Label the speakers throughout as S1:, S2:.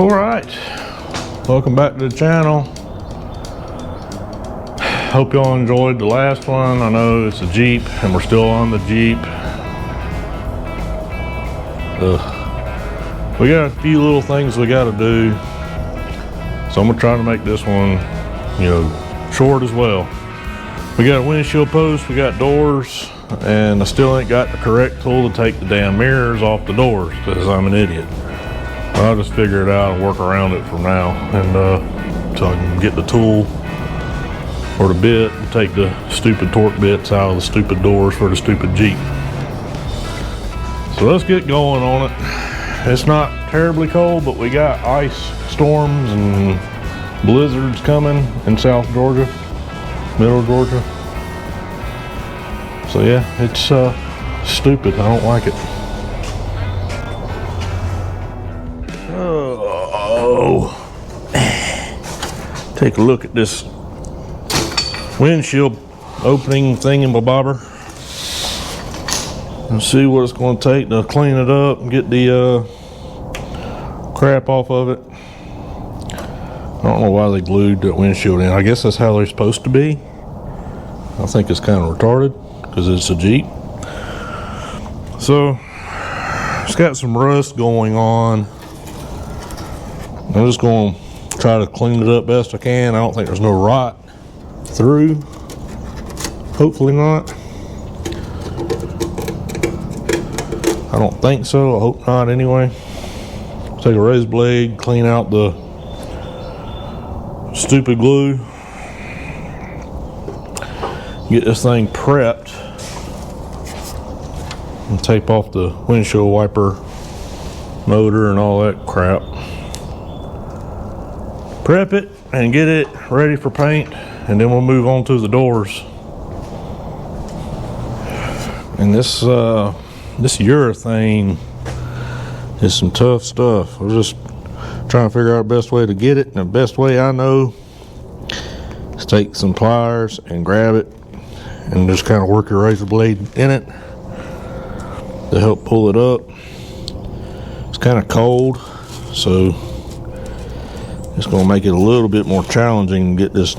S1: All right, welcome back to the channel. Hope y'all enjoyed the last one. I know it's a Jeep and we're still on the Jeep. We got a few little things we got to do, so I'm gonna try to make this one, short as well. We got a windshield post, we got doors, and I still ain't got the correct tool to take the damn mirrors off the doors because I'm an idiot. I'll just figure it out and work around it from now, and so I can get the tool or the bit and take the stupid torque bits out of the stupid doors for the stupid Jeep. So let's get going on it. It's not terribly cold, but we got ice storms and blizzards coming in South Georgia, Middle Georgia. So yeah, it's stupid. I don't like it. Take a look at this windshield opening thingamabobber and see what it's going to take to clean it up and get the crap off of it. I don't know why they glued that windshield in. I guess that's how they're supposed to be. I think it's kind of retarded because it's a Jeep. So it's got some rust going on. I'm just going to try to clean it up best I can. I don't think there's no rot through. Hopefully not. I don't think so. I hope not anyway. Take a razor blade, clean out the stupid glue. Get this thing prepped. And tape off the windshield wiper motor and all that crap. Prep it and get it ready for paint, and then we'll move on to the doors. And this urethane is some tough stuff. We're just trying to figure out the best way to get it, and the best way I know is take some pliers and grab it and just kind of work your razor blade in it to help pull it up. It's kind of cold, so it's going to make it a little bit more challenging to get this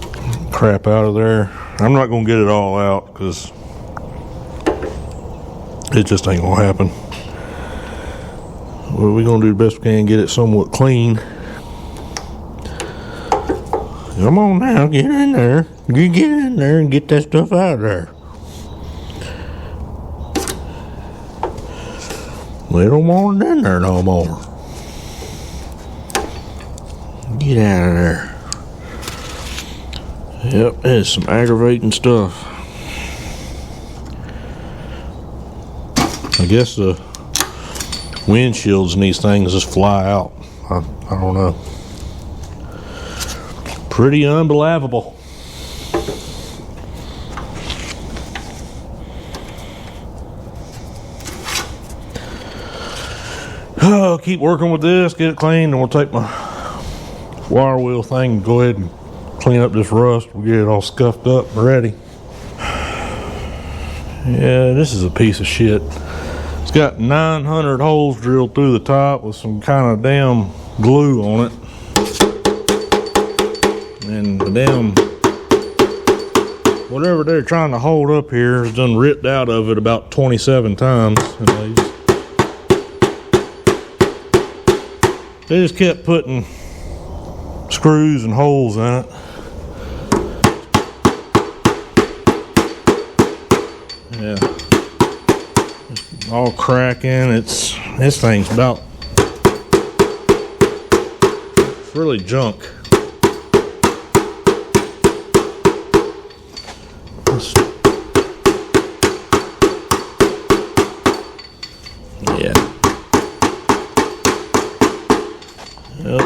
S1: crap out of there. I'm not going to get it all out because it just ain't going to happen. Well, we're going to do the best we can, get it somewhat clean. Come on now, get in there. You get in there and get that stuff out of there. We don't want it in there no more. Get out of there. Yep, it's some aggravating stuff. I guess the windshields in these things just fly out. I don't know. Pretty unbelievable. Oh, keep working with this, get it cleaned, and we'll take my wire wheel thing and go ahead and clean up this rust. We'll get it all scuffed up and ready. Yeah, this is a piece of shit. It's got 900 holes drilled through the top with some kind of damn glue on it. And the damn whatever they're trying to hold up here is done ripped out of it about 27 times. And they just kept putting screws and holes in it. Yeah, it's all cracking. This thing's about, it's really junk. Yeah. Yep.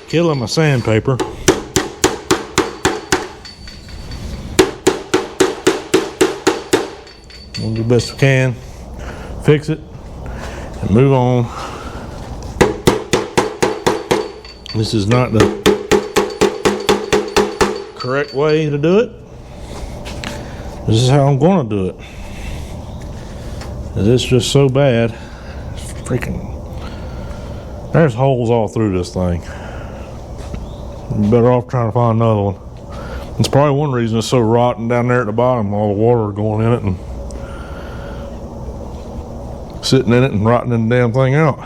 S1: Killing my sandpaper. We'll do the best we can, fix it, and move on. This is not the correct way to do it. This is how I'm going to do it. It's just so bad. It's freaking. There's holes all through this thing. You're better off trying to find another one. It's probably one reason it's so rotten down there at the bottom. All the water going in it and sitting in it and rotting the damn thing out.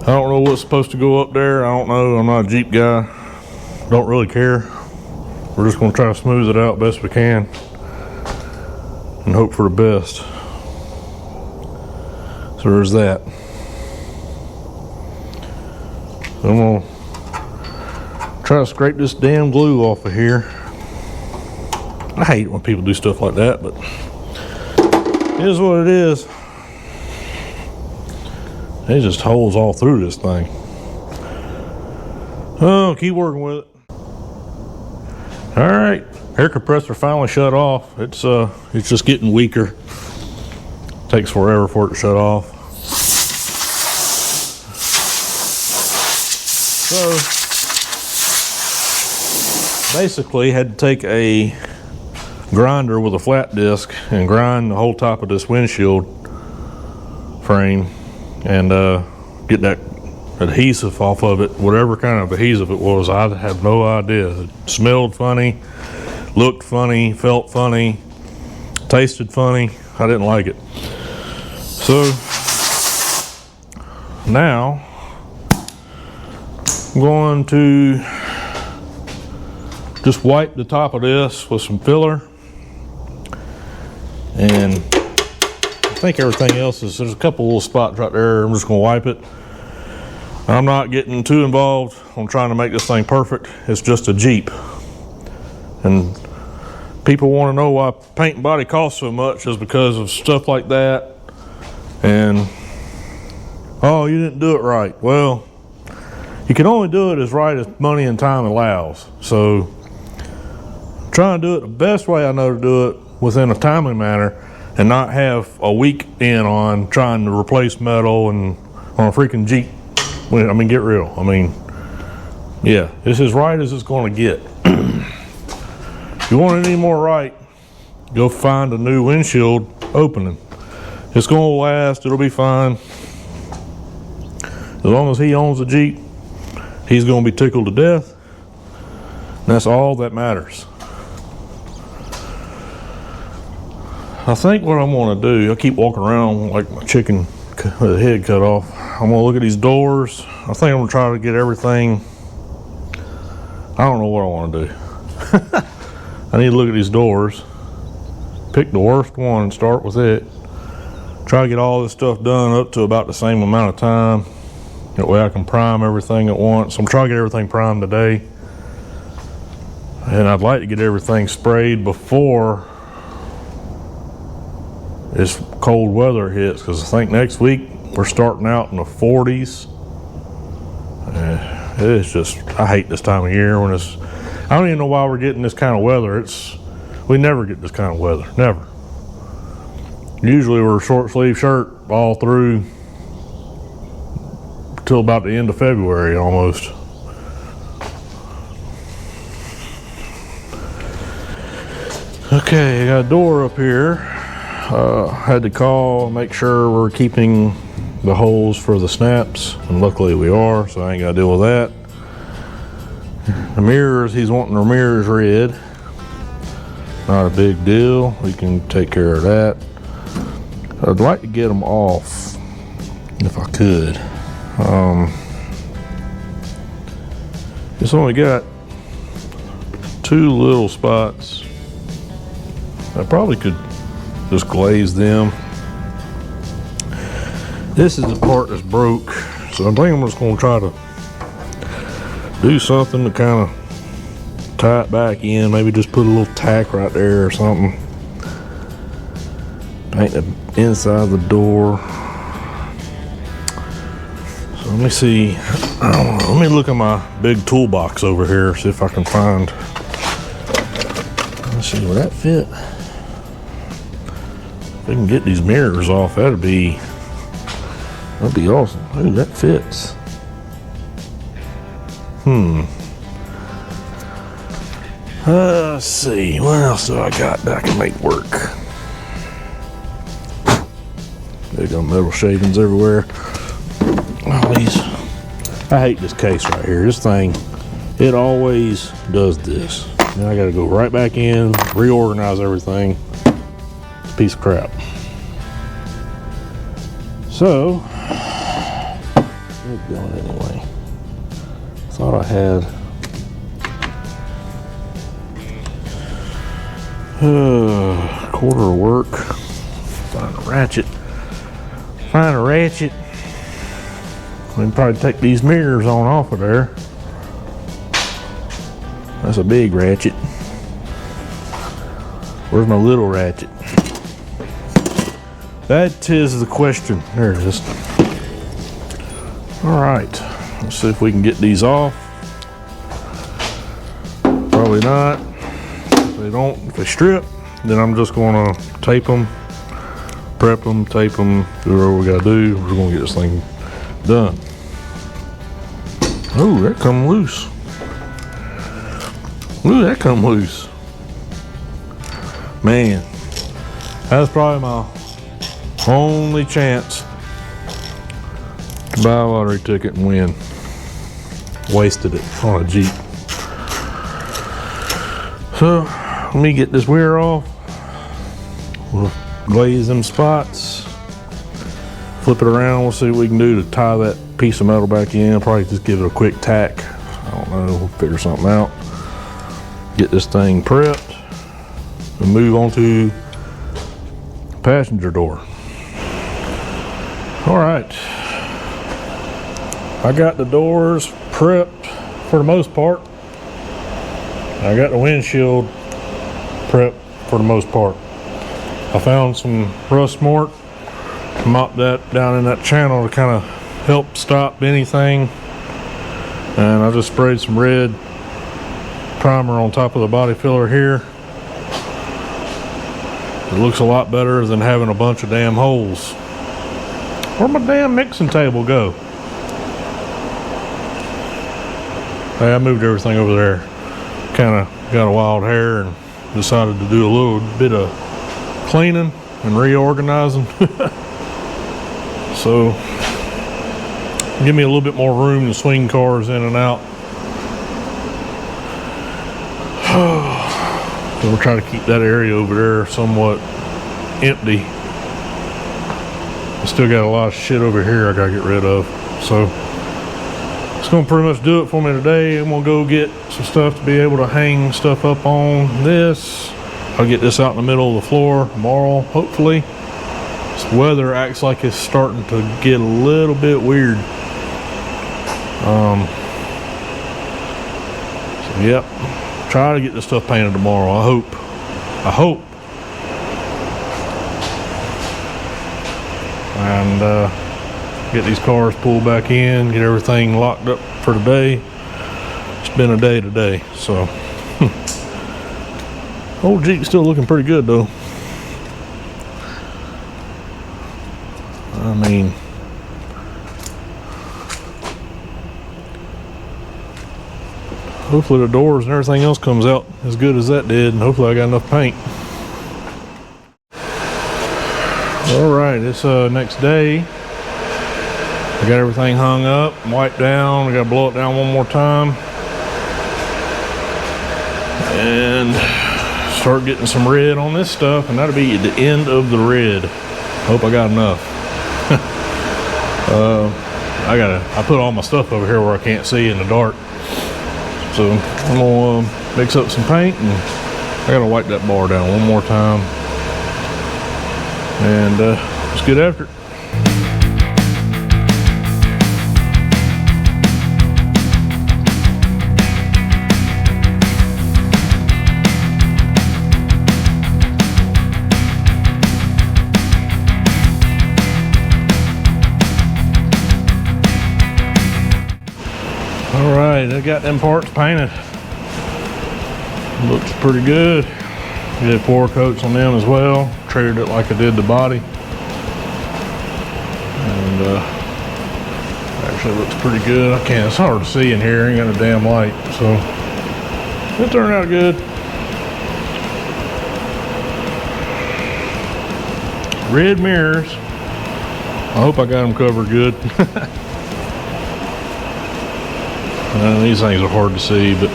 S1: I don't know what's supposed to go up there. I don't know. I'm not a Jeep guy. Don't really care. We're just going to try to smooth it out best we can and hope for the best. So there's that. I'm going to try to scrape this damn glue off of here. I hate when people do stuff like that, but it is what it is. There's just holes all through this thing. Oh, keep working with it. All right, air compressor finally shut off. It's just getting weaker. Takes forever for it to shut off. So basically, had to take a grinder with a flat disc and grind the whole top of this windshield frame and get that adhesive off of it, whatever kind of adhesive it was. I have no idea. It smelled funny, looked funny, felt funny, tasted funny. I didn't like it. So now I'm going to just wipe the top of this with some filler, and I think everything else there's a couple little spots right there. I'm just going to wipe it. I'm not getting too involved on trying to make this thing perfect. It's just a Jeep. And people want to know why paint and body costs so much is because of stuff like that. And, oh, you didn't do it right. Well, you can only do it as right as money and time allows. So, try and do it the best way I know to do it within a timely manner and not have a week in on trying to replace metal and on a freaking Jeep. I mean, get real. I mean, yeah, it's as right as it's going to get. If you want it any more right, go find a new windshield opening. It's going to last. It'll be fine. As long as he owns a Jeep, he's going to be tickled to death. And that's all that matters. I think what I'm going to do, I keep walking around like my chicken with the head cut off. I'm going to look at these doors. I think I'm going to try to get everything. I don't know what I want to do. I need to look at these doors. Pick the worst one and start with it. Try to get all this stuff done up to about the same amount of time. That way I can prime everything at once. I'm trying to get everything primed today. And I'd like to get everything sprayed before this cold weather hits, because I think next week we're starting out in the 40s. It's just, I hate this time of year when it's, I don't even know why we're getting this kind of weather. We never get this kind of weather, never. Usually we're short sleeve shirt all through till about the end of February almost. Okay, I got a door up here. Had to call, make sure we're keeping the holes for the snaps, and luckily we are, so I ain't got to deal with that. The mirrors, he's wanting the mirrors red. Not a big deal, we can take care of that. I'd like to get them off if I could. It's only got two little spots. I probably could just glaze them. This is the part that's broke, so I think I'm just going to try to do something to kind of tie it back in. Maybe just put a little tack right there or something. Paint the inside of the door. So let me see. I don't know. Let me look at my big toolbox over here, see if I can find. Let's see, will that fit? If we can get these mirrors off, that'd be awesome. Ooh, that fits. Let's see, what else do I got that I can make work? They got metal shavings everywhere. All these. I hate this case right here. This thing, it always does this. Then I gotta go right back in, reorganize everything. It's a piece of crap. So, it's going anyway. Thought I had. Quarter of work. Find a ratchet. Find a ratchet. We can probably take these mirrors on off of there. That's a big ratchet. Where's my little ratchet? That is the question. There it is. All right. Let's see if we can get these off. Probably not. If they strip, then I'm just gonna tape them, prep them, tape them, do whatever we gotta do. We're gonna get this thing done. Oh, that come loose. Ooh, that come loose. Man, that's probably my only chance to buy a lottery ticket and win. Wasted it on a Jeep. So, let me get this weir off. We'll glaze them spots. Flip it around. We'll see what we can do to tie that piece of metal back in. Probably just give it a quick tack. I don't know. We'll figure something out. Get this thing prepped and move on to the passenger door. All right. I got the doors prepped for the most part. I got the windshield prepped for the most part. I found some rust smart, mopped that down in that channel to kind of help stop anything, and I just sprayed some red primer on top of the body filler here. It looks a lot better than having a bunch of damn holes. Where'd my damn mixing table go? Hey, I moved everything over there. Kind of got a wild hair and decided to do a little bit of cleaning and reorganizing. So, give me a little bit more room to swing cars in and out. So we'll try to keep that area over there somewhat empty. I still got a lot of shit over here I gotta get rid of. So, it's gonna pretty much do it for me today. I'm gonna go get some stuff to be able to hang stuff up on this. I'll get this out in the middle of the floor tomorrow, hopefully. This weather acts like it's starting to get a little bit weird. So yep, try to get this stuff painted tomorrow. I hope. And get these cars pulled back in, get everything locked up for the day. It's been a day today, so. Old Jeep's still looking pretty good though. I mean, hopefully the doors and everything else comes out as good as that did, and hopefully I got enough paint. All right, it's next day. I got everything hung up, wiped down. I got to blow it down one more time and start getting some red on this stuff, and that'll be the end of the red. Hope I got enough. I put all my stuff over here where I can't see in the dark. So I'm gonna mix up some paint, and I gotta wipe that bar down one more time, and let's get after it. All right, I got them parts painted. Looks pretty good. Did 4 coats on them as well. Treated it like I did the body. And actually looks pretty good. It's hard to see in here, ain't got a damn light. So it turned out good. red mirrors. I hope I got them covered good. These things are hard to see, but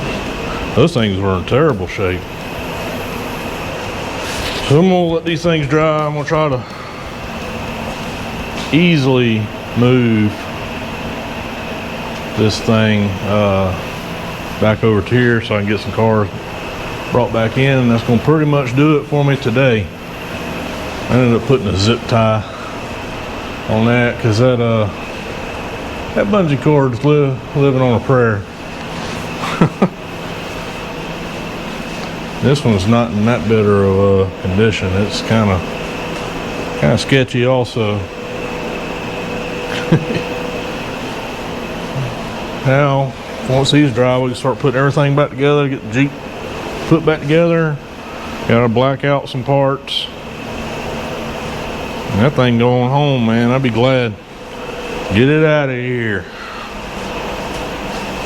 S1: those things were in terrible shape. So I'm gonna let these things dry. I'm gonna try to easily move this thing back over to here so I can get some cars brought back in, and that's gonna pretty much do it for me today. I ended up putting a zip tie on that because that bungee cord's living on a prayer. This one's not in that better of a condition. It's kind of sketchy also. Now, once these dry, we can start putting everything back together, get the Jeep put back together. Gotta black out some parts. And that thing going home, man, I'd be glad. Get it out of here.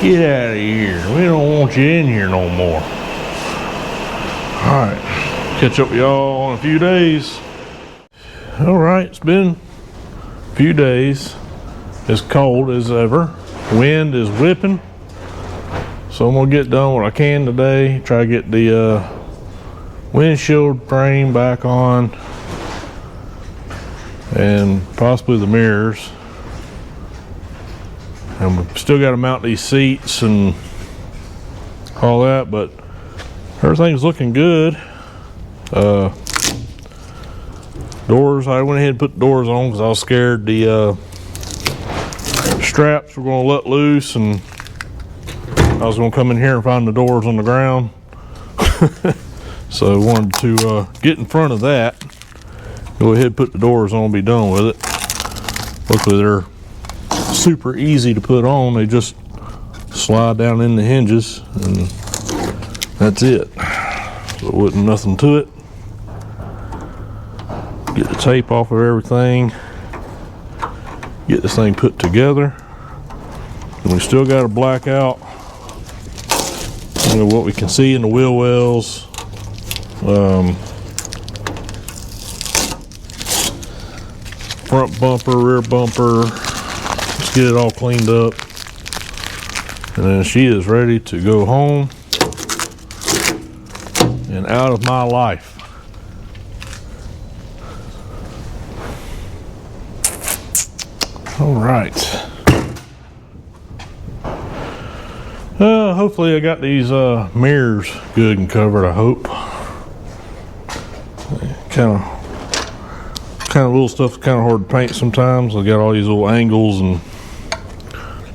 S1: Get out of here. We don't want you in here no more. Alright, catch up with y'all in a few days. Alright, it's been a few days. It's cold as ever. Wind is whipping. So I'm gonna get done what I can today. Try to get the windshield frame back on. And possibly the mirrors. And we still gotta mount these seats and all that, but everything's looking good. Doors, I went ahead and put the doors on because I was scared the straps were going to let loose and I was going to come in here and find the doors on the ground. So I wanted to get in front of that. Go ahead and put the doors on and be done with it. Luckily they're super easy to put on. They just slide down in the hinges and that's it. So it wasn't nothing to it. Get the tape off of everything. Get this thing put together. And we still got to black out, you know, what we can see in the wheel wells. Front bumper, rear bumper. Let's get it all cleaned up. And then she is ready to go home and out of my life. All right. Hopefully I got these mirrors good and covered, I hope. Kind of little stuff kind of hard to paint sometimes. I got all these little angles and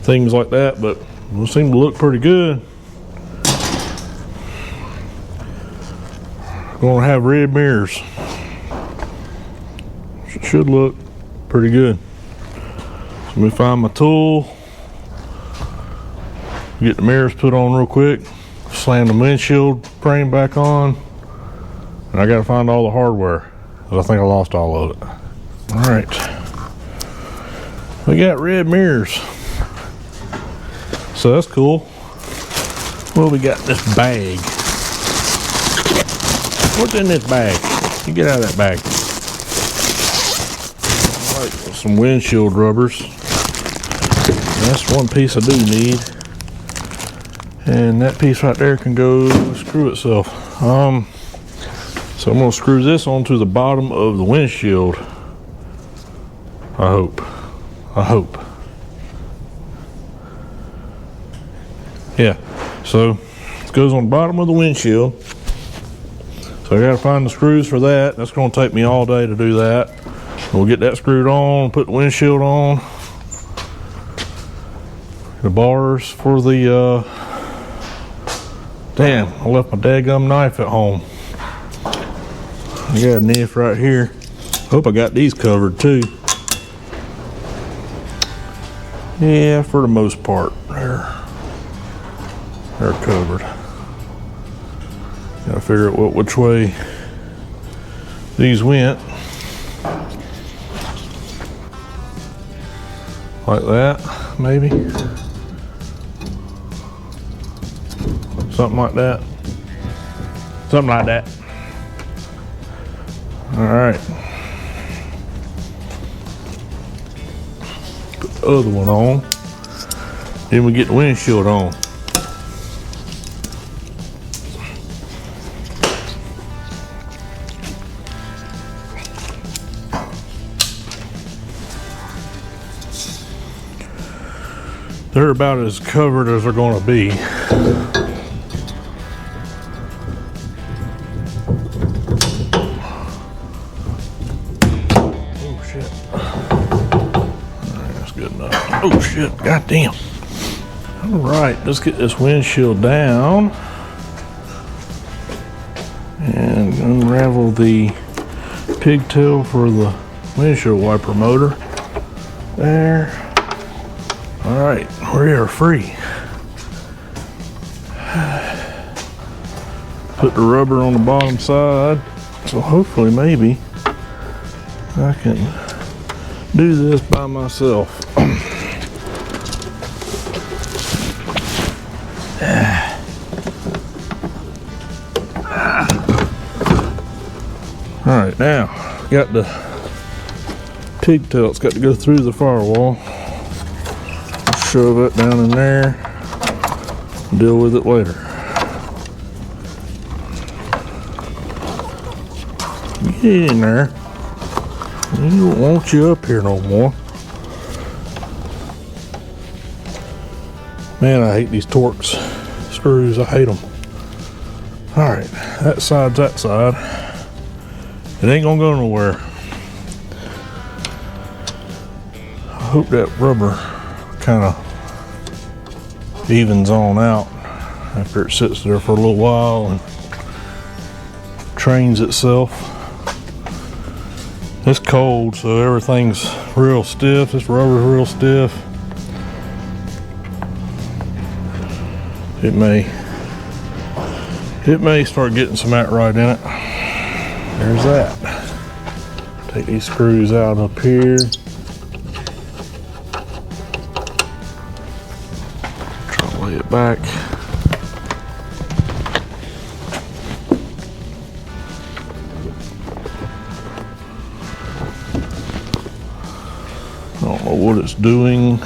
S1: things like that, but they seem to look pretty good. Gonna have red mirrors. Should look pretty good. So let me find my tool. Get the mirrors put on real quick. Slam the windshield frame back on. And I gotta find all the hardware, because I think I lost all of it. All right. We got red mirrors. So that's cool. Well, we got this bag. What's in this bag? You get out of that bag. All right, some windshield rubbers. That's one piece I do need. And that piece right there can go screw itself. So I'm gonna screw this onto the bottom of the windshield. I hope. Yeah, so it goes on the bottom of the windshield. So I gotta find the screws for that. That's gonna take me all day to do that. We'll get that screwed on, put the windshield on. The bars for the, damn, I left my daggum knife at home. I got a knife right here. Hope I got these covered too. Yeah, for the most part, they're covered. Gotta figure out which way these went. Like that, maybe. Something like that. Something like that. All right. other one on. Then we get the windshield on. They're about as covered as they're going to be. Oh shit. Alright, that's good enough. Oh shit, goddamn. Alright, let's get this windshield down and unravel the pigtail for the windshield wiper motor. There. Alright, we are free. Put the rubber on the bottom side, so hopefully maybe I can do this by myself. Alright, now got the pigtail, it's got to go through the firewall. Shove it down in there, deal with it later. Get in there. We don't want you up here no more. Man, I hate these Torx screws, I hate them. Alright, that side's that side. It ain't gonna go nowhere. I hope that rubber kind of evens on out after it sits there for a little while and trains itself. It's cold, so everything's real stiff. This rubber's real stiff. It may start getting some of that right in it. There's that. Take these screws out up here. Lay it back. I don't know what it's doing.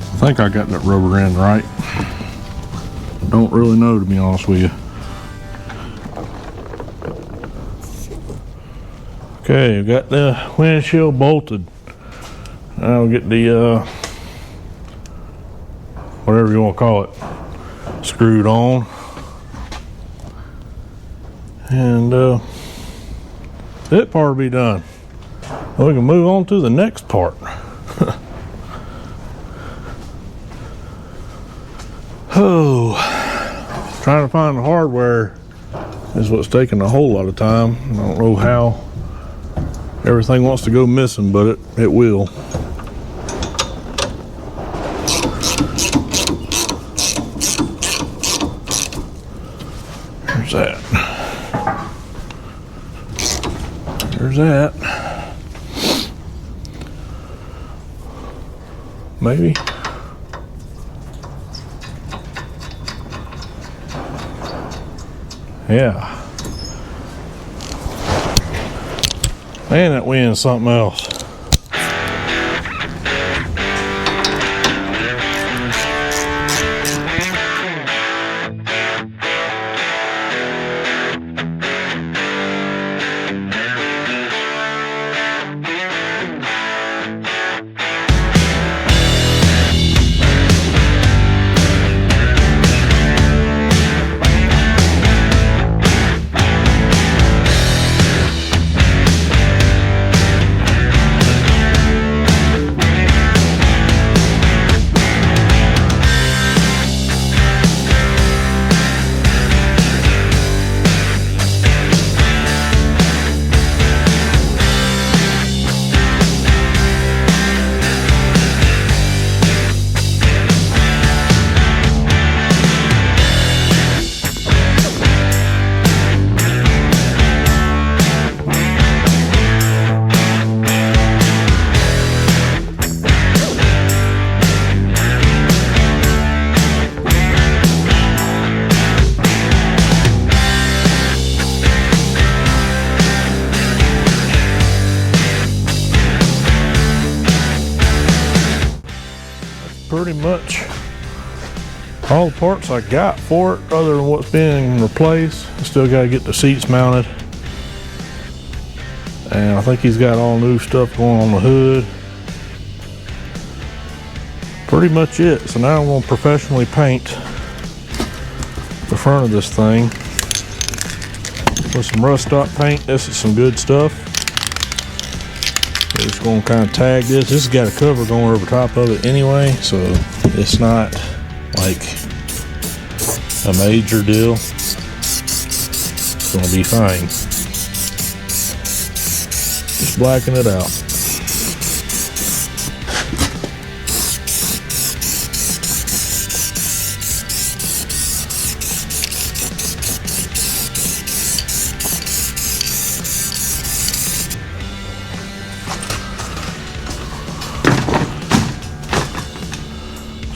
S1: I think I got that rubber end right. Don't really know, to be honest with you. Okay, we got the windshield bolted. Now we'll get the whatever you want to call it screwed on, and that part will be done. Well, we can move on to the next part. Oh, trying to find the hardware is what's taking a whole lot of time. I don't know how everything wants to go missing, but it will. There's that. There's that. Maybe. Yeah. Man, that wind's something else. pretty much all the parts I got for it other than what's being replaced. I still got to get the seats mounted. And I think he's got all new stuff going on the hood. Pretty much it. So now I'm going to professionally paint the front of this thing with some rust stop paint. This is some good stuff. We're just going to kind of tag this. This has got a cover going over top of it anyway, so it's not like a major deal. It's going to be fine. Just blacken it out.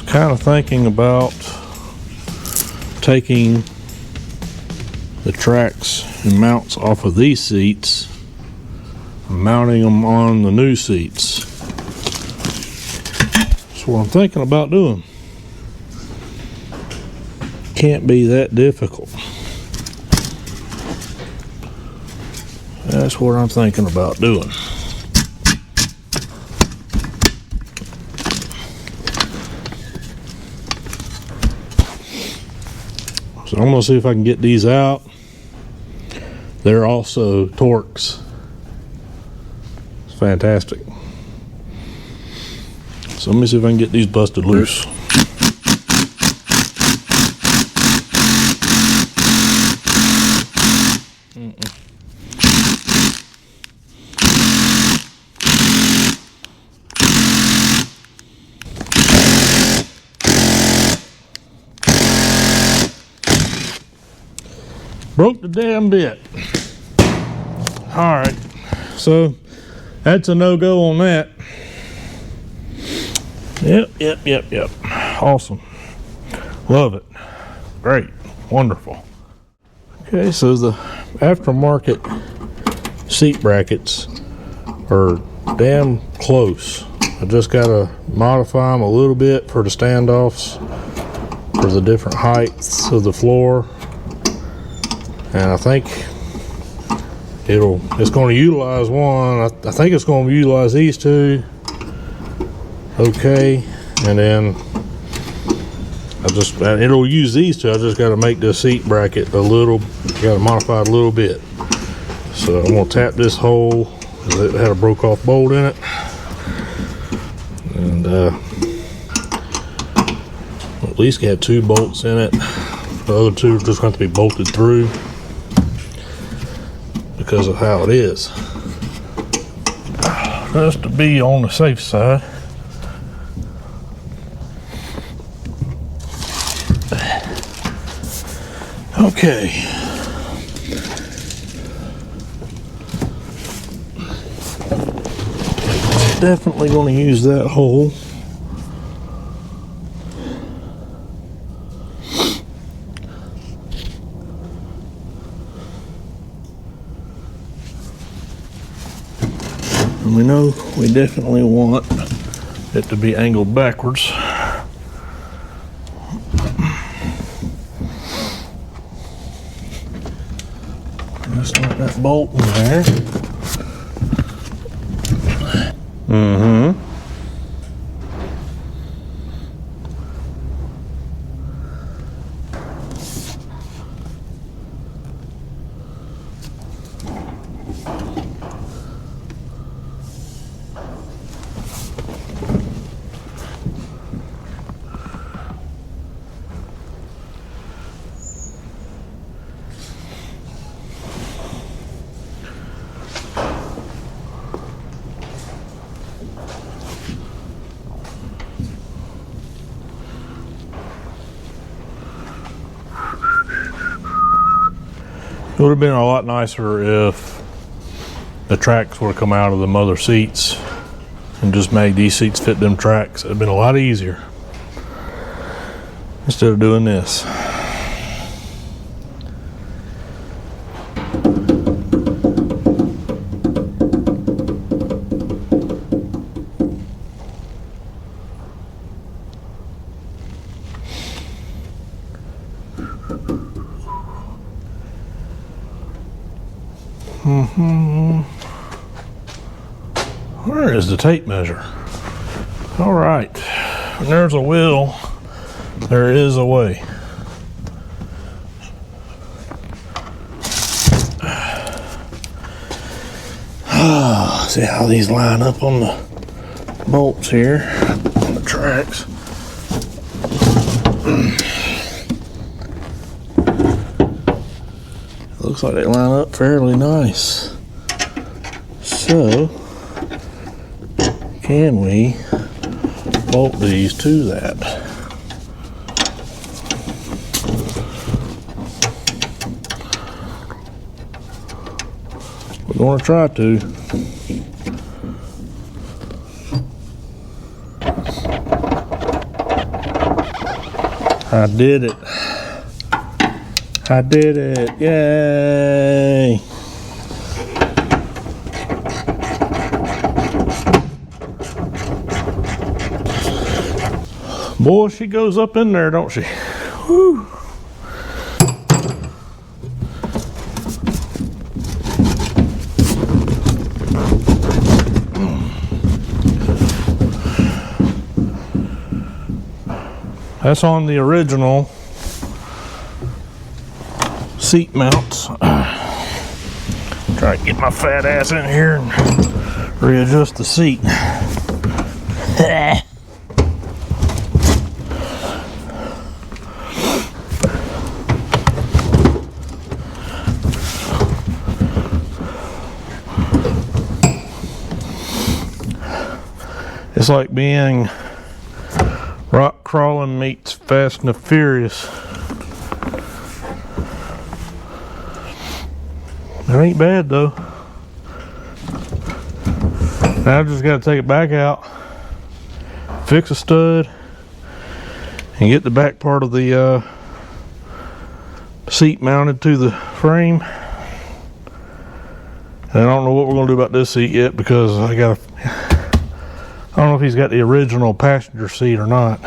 S1: Kind of thinking about taking the tracks and mounts off of these seats, mounting them on the new seats. That's what I'm thinking about doing. Can't be that difficult. That's what I'm thinking about doing. So I'm gonna see if I can get these out. They're also Torx. It's fantastic. So let me see if I can get these busted loose. Broke the damn bit. All right, so that's a no-go on that. Yep. Awesome. Love it. Great. Wonderful. Okay, so the aftermarket seat brackets are damn close. I just got to modify them a little bit for the standoffs, for the different heights of the floor. And I think it's going to utilize one. I think it's going to utilize these two. Okay, and then it'll use these two. I just got to make the seat bracket got to modify it a little bit. So I'm going to tap this hole. It had a broke off bolt in it, and at least have 2 bolts in it. The other 2 are just going to be bolted through because of how it is. Just to be on the safe side. Okay. Definitely going to use that hole. And we know we definitely want it to be angled backwards. Just like that bolt in there. It would have been a lot nicer if the tracks would have come out of the mother seats and just made these seats fit them tracks. It would have been a lot easier instead of doing this. Where is the tape measure? All right, when there's a will, there is a way. See how these line up on the bolts here, on the tracks. Looks like they line up fairly nice. So, can we bolt these to that? We're going to try to. I did it. I did it. Yay. Boy, she goes up in there, don't she? Whew. That's on the original seat mounts. Try to get my fat ass in here and readjust the seat. It's like being rock crawling meets Fast and the Furious. It ain't bad though. Now I just got to take it back out, fix a stud, and get the back part of the seat mounted to the frame. And I don't know what we're going to do about this seat yet, because I don't know if he's got the original passenger seat or not.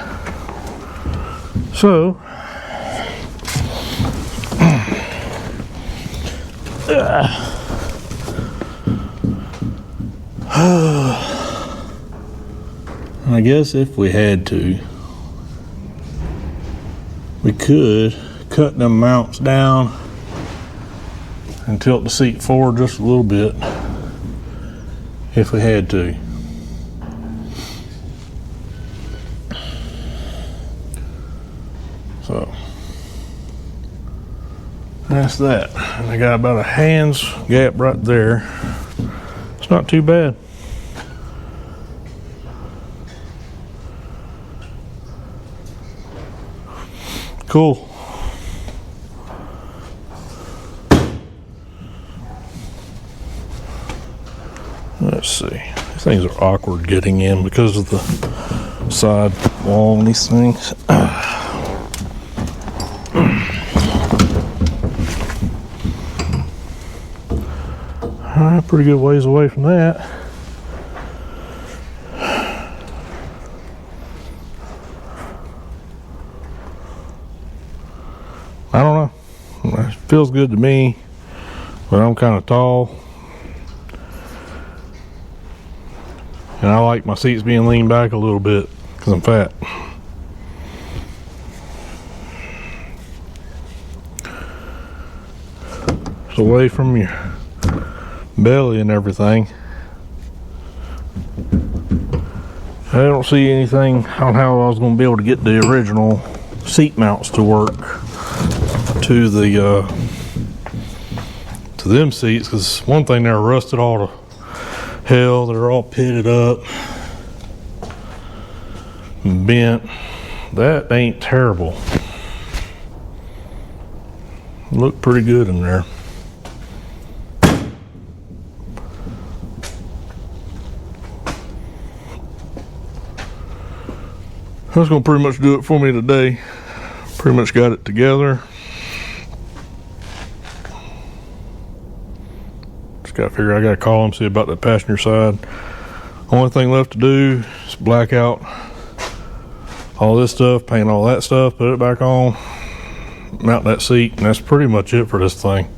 S1: So I guess if we had to, we could cut them mounts down and tilt the seat forward just a little bit if we had to. So that's that. And I got about a hand's gap right there. It's not too bad. Cool. Let's see. These things are awkward getting in because of the side wall on these things. Alright, pretty good ways away from that. I don't know. It feels good to me, but I'm kind of tall. And I like my seats being leaned back a little bit because I'm fat. It's away from your belly and everything. I don't see anything on how I was going to be able to get the original seat mounts to work to the to them seats, because one thing, they're rusted all to hell. They're all pitted up and bent. That ain't terrible. Look pretty good in there. That's gonna pretty much do it for me today. Pretty much got it together. Just gotta figure, I gotta call him, see about the passenger side. Only thing left to do is black out all this stuff, paint all that stuff, put it back on, mount that seat, and that's pretty much it for this thing.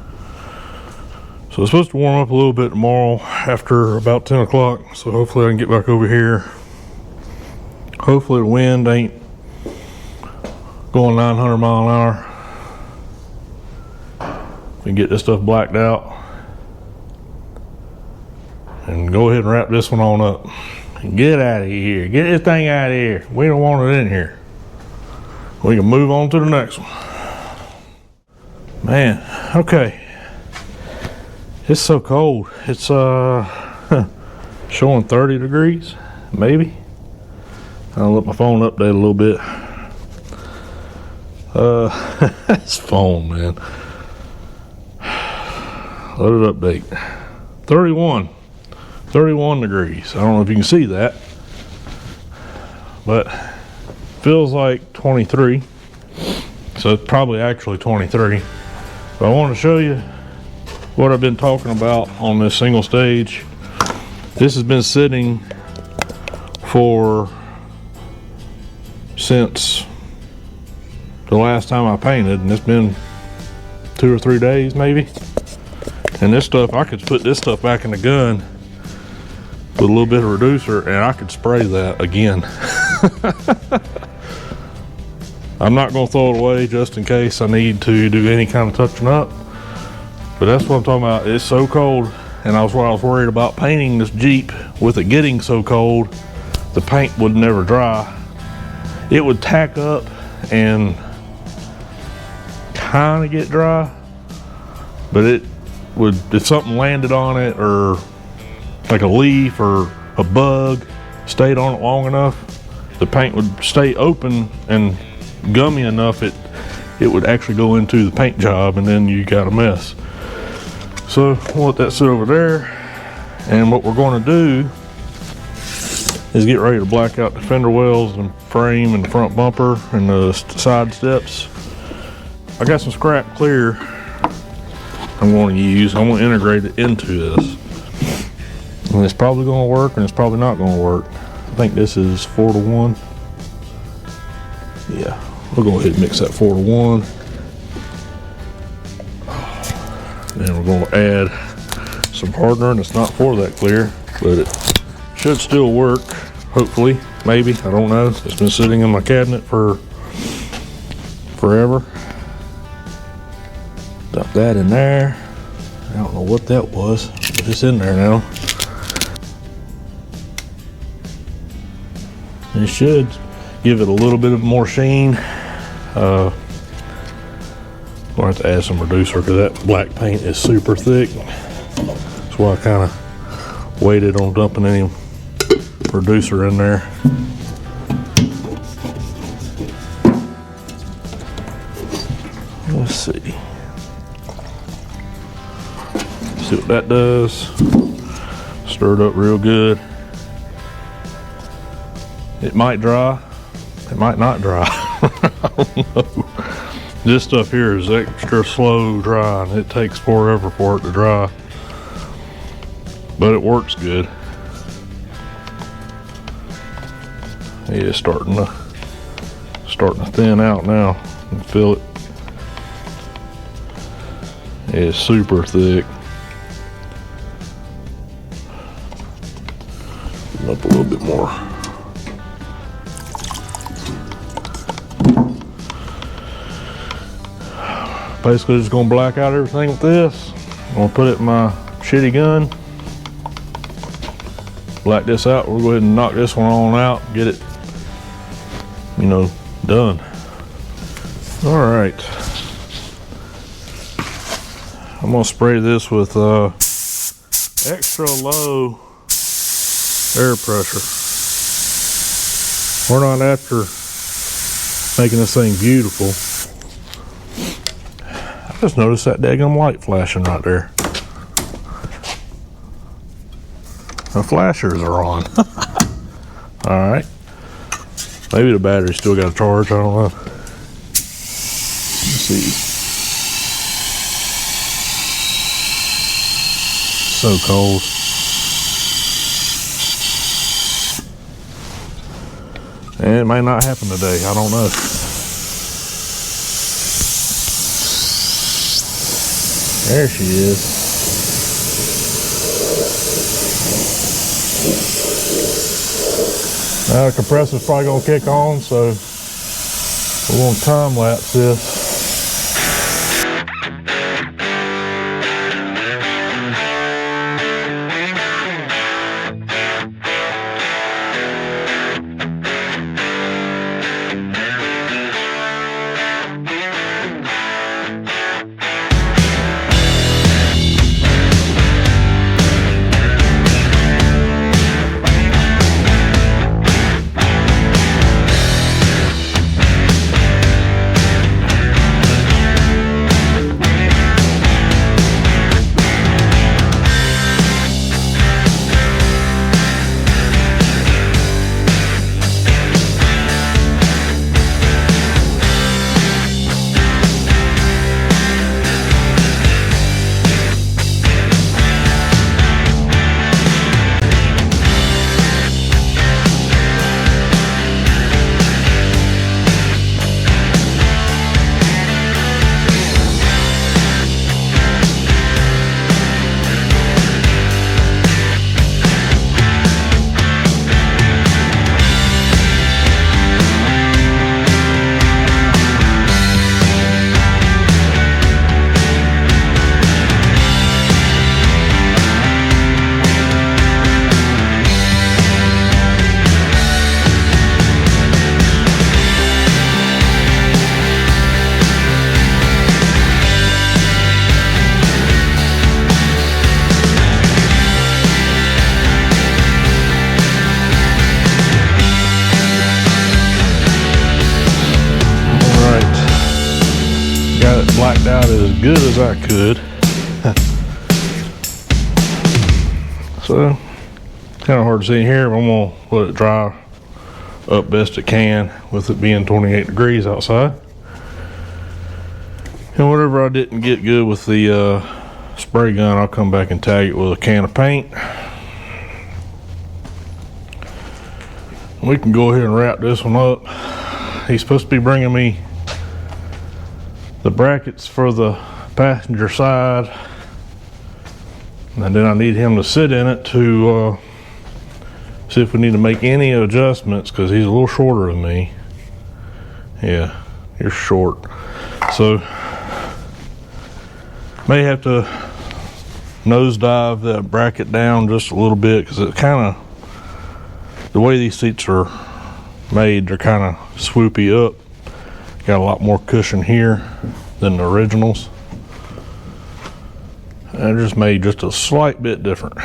S1: So it's supposed to warm up a little bit tomorrow after about 10 o'clock. So hopefully I can get back over here. Hopefully the wind ain't going 900 mile an hour. We can get this stuff blacked out. And go ahead and wrap this one on up. Get out of here. Get this thing out of here. We don't want it in here. We can move on to the next one. Man, okay. It's so cold. It's showing 30 degrees, maybe. I'll let my phone update a little bit. This phone, man. Let it update. 31 degrees. I don't know if you can see that, but feels like 23. So it's probably actually 23. But I want to show you what I've been talking about on this single stage. This has been sitting since the last time I painted, and it's been 2 or 3 days maybe. And this stuff, I could put this stuff back in the gun with a little bit of reducer and I could spray that again. I'm not going to throw it away just in case I need to do any kind of touching up. But that's what I'm talking about. It's so cold, and I was worried about painting this Jeep with it getting so cold, the paint would never dry. It would tack up and kind of get dry, but it would, if something landed on it or like a leaf or a bug stayed on it long enough, the paint would stay open and gummy enough it would actually go into the paint job, and then you got a mess. So we'll let that sit over there, and what we're going to do is get ready to black out the fender wells and frame and the front bumper and the side steps. I got some scrap clear I'm going to use. I'm going to integrate it into this, and it's probably going to work and it's probably not going to work. I think this is 4-to-1. Yeah, we'll go ahead and mix that 4-to-1. Then we're going to add some hardener, and it's not for that clear, but it should still work, hopefully, maybe, I don't know. It's been sitting in my cabinet for forever. Dump that in there. I don't know what that was, but it's in there now. And it should give it a little bit of more sheen. I'll have to add some reducer because that black paint is super thick. That's why I kind of waited on dumping any reducer in there. Let's see. See what that does. Stir it up real good. It might dry. It might not dry. I don't know. This stuff here is extra slow drying. It takes forever for it to dry, but it works good. It's starting to thin out now. You can feel it. It's super thick. Up a little bit more. Basically just gonna black out everything with this. I'm gonna put it in my shitty gun. Black this out. We'll go ahead and knock this one on out, get it, you know, done. All right. I'm gonna spray this with extra low air pressure. We're not after making this thing beautiful. I just noticed that daggum light flashing right there. The flashers are on. All right. Maybe the battery's still got a charge. I don't know. Let's see. So cold. And it may not happen today. I don't know. There she is. Now the compressor's probably gonna kick on, so we're gonna time lapse this. Blacked out as good as I could. So kind of hard to see here, but I'm gonna let it dry up best it can with it being 28 degrees outside. And whatever I didn't get good with the spray gun, I'll come back and tag it with a can of paint. We can go ahead and wrap this one up. He's supposed to be bringing me the brackets for the passenger side, and then I need him to sit in it to see if we need to make any adjustments, because he's a little shorter than me. Yeah, you're short, so may have to nosedive that bracket down just a little bit, because it kind of, the way these seats are made, they're kind of swoopy up. Got a lot more cushion here than the originals. And just made just a slight bit different.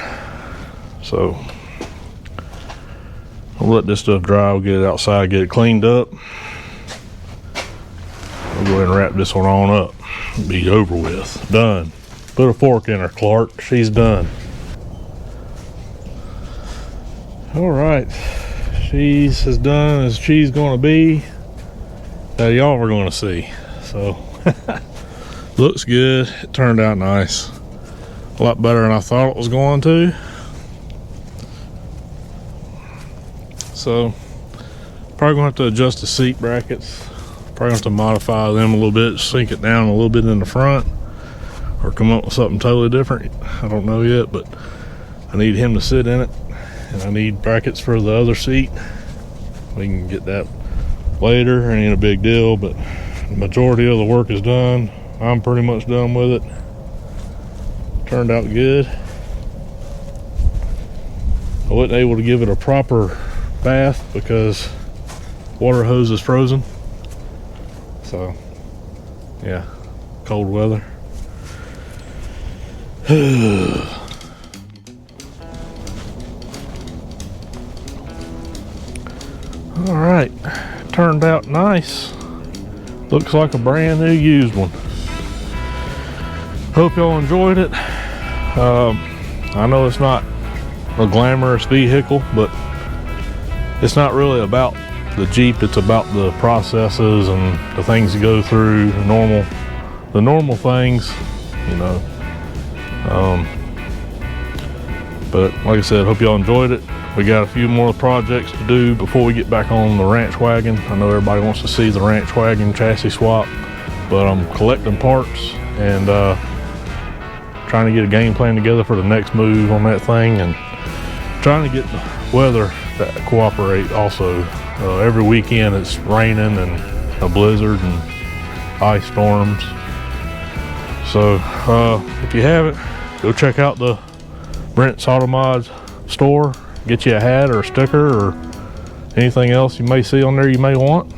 S1: So I'll let this stuff dry. We'll get it outside, get it cleaned up. We'll go ahead and wrap this one on up. Be over with. Done. Put a fork in her, Clark. She's done. All right. She's as done as she's going to be. That y'all are going to see. So looks good. It turned out nice. A lot better than I thought it was going to. So probably gonna have to adjust the seat brackets. Probably gonna have to modify them a little bit, sink it down a little bit in the front, or come up with something totally different. I don't know yet, but I need him to sit in it, and I need brackets for the other seat. We can get that later. It ain't a big deal, but the majority of the work is done. I'm pretty much done with it. Turned out good. I wasn't able to give it a proper bath because water hose is frozen. So yeah, cold weather. All right, turned out nice. Looks like a brand new used one. Hope y'all enjoyed it. I know it's not a glamorous vehicle, but it's not really about the Jeep. It's about the processes and the things you go through, the normal things, you know. But like I said, hope y'all enjoyed it. We got a few more projects to do before we get back on the ranch wagon. I know everybody wants to see the ranch wagon chassis swap, but I'm collecting parts and trying to get a game plan together for the next move on that thing, and trying to get the weather to cooperate also. Every weekend it's raining and a blizzard and ice storms. So if you haven't, go check out the Brent's Auto Mods store. Get you a hat or a sticker or anything else you may see on there you may want.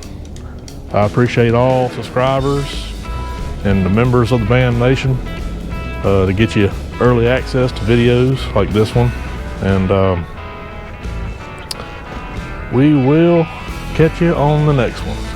S1: I appreciate all subscribers and the members of the Band Nation to get you early access to videos like this one. And we will catch you on the next one.